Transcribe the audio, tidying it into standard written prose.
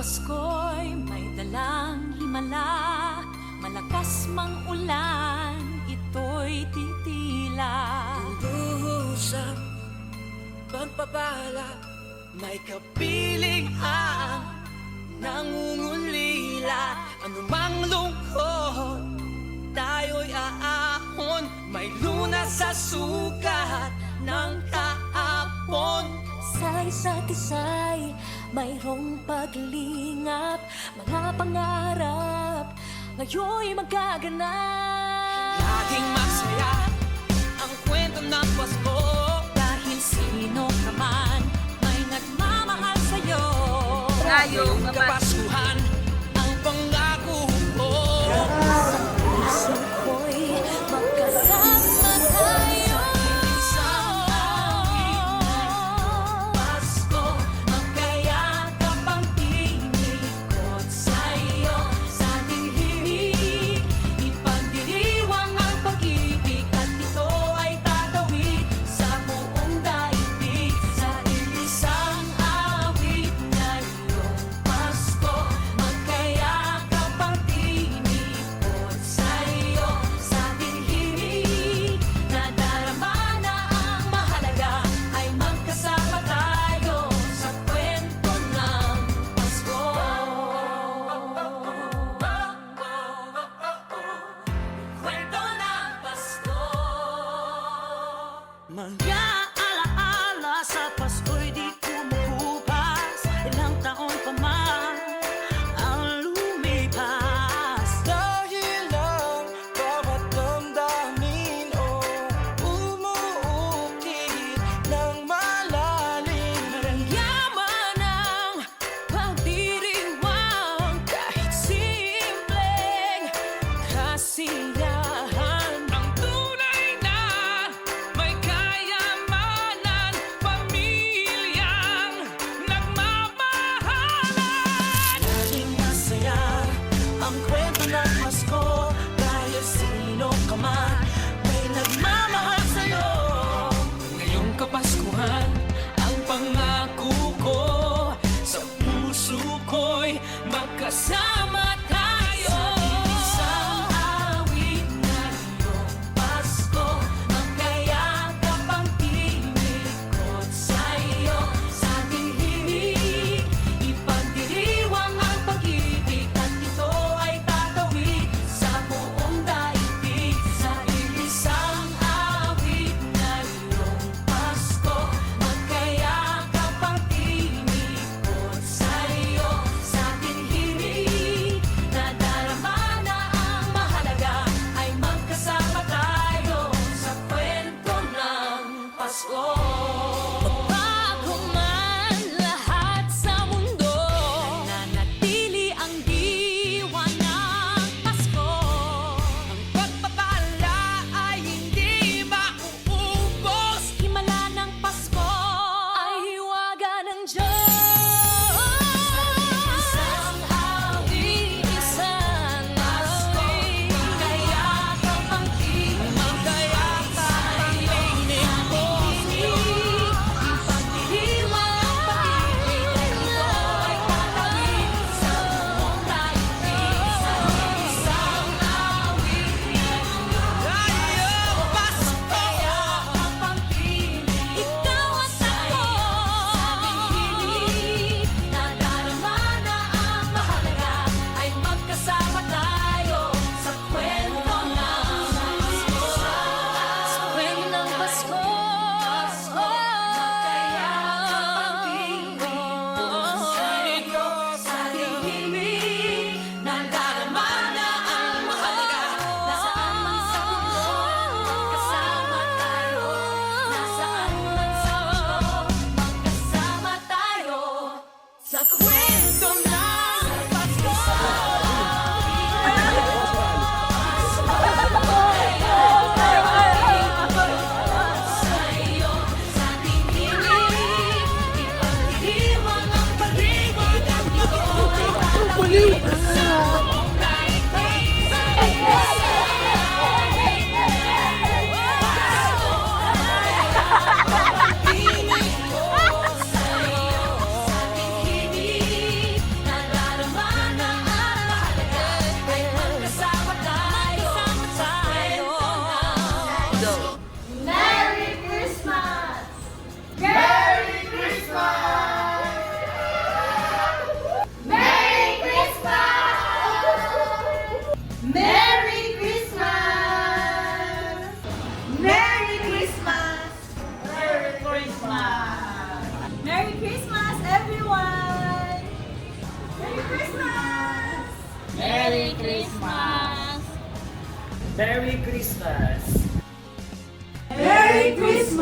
Pasko'y may dalang himala, malakas mang ulan, ito'y titila. Duhusap, pagpapala, may kapiling ang nangungulila. Anumang lungkot, tayo'y aahon, may lunas sa sukat ng kahapon. Sa isa't isa'y mayroong paglingap, mga pangarap ngayon'y magaganap. Laging masaya ang kwento ng Pasko, Dahil sino ka man may nagmamahal sa'yo. ngayong Kapaskuhan ang pangako ko. Puso ko'y magkasama tayo. Isang awit ngayong Pasko, Magkayakap ang tinikot sa'yo. Sa ating himig, ipagdiriwang ang pag-ibig, at ito ay tatawid sa buong daigdig. Sa ilisang awit ngayong Pasko, magkayakap ang tinikot sa'yo. Sa ating himig, nadarama na ang mahalaga, ay magkasama tayo sa kwento ng Pasko. Kwento ng Pasko. mga alaala sa Pasko'y di kumukupas. Ilang taon pa man ang lumipas. Dahil ang bawat damdamin o umuukit ng malalim. Yaman ang pagdiriwang, kahit simpleng kasiyahan. Ang tunay na may kayamanan, pamilyang nagmamahalan. Laging masaya ang kwento ng Pasko, dahil sino ka man may nagmamahal sa'yo. Ngayong Kapaskuhan ang pangako ko, sa puso ko'y magkasama tayo. Isang awit ngayong Pasko, magkayakap ang tinikot sa'yo. Sa ating himig, ipagdiriwang ang pag-ibig, at ito ay tatawid sa buong daigdig. Sa ilisang awit ngayong Pasko, magkayakap ang tinikot sa'yo. Sa ating himig, Merry Christmas! Merry Christmas!